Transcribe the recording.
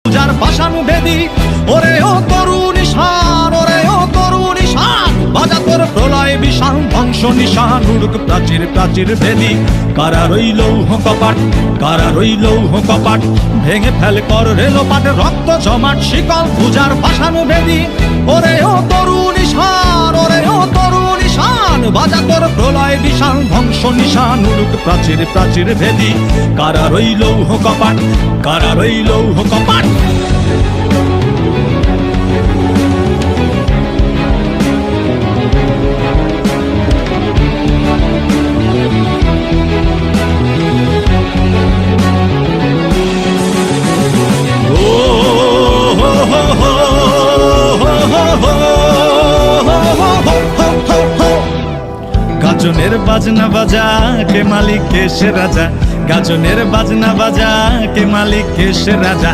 যার পাশান বেদি ওরে ও তরুণ ঈশান, ওরে ও তরুণ ঈশান, বাজা তোর প্রলয় বিশাল ধ্বংস নিশান, উড়ুক প্রাচীর প্রাচীর বেদি। কারা রইল কপাট, কারা রইল কপাট, ভেঙে ফেল কর রেলপাট, রক্ত জমাট শিকল পূজার পাশান বেদি ওরে ও তরুণ ঈশান, ওরে ও তরুণ ঈশান, বাজা তোর প্রলয় বিশাল ধ্বংস নিশান, উড়ুক প্রাচীর প্রাচীর ভেদি। কারা রইল কপাট, কারা রইল কপাট। গাজনের বাজনা বাজা কে মালিক কে সে রাজা, গাজনের বাজনা বাজা কে মালিক কে সে রাজা।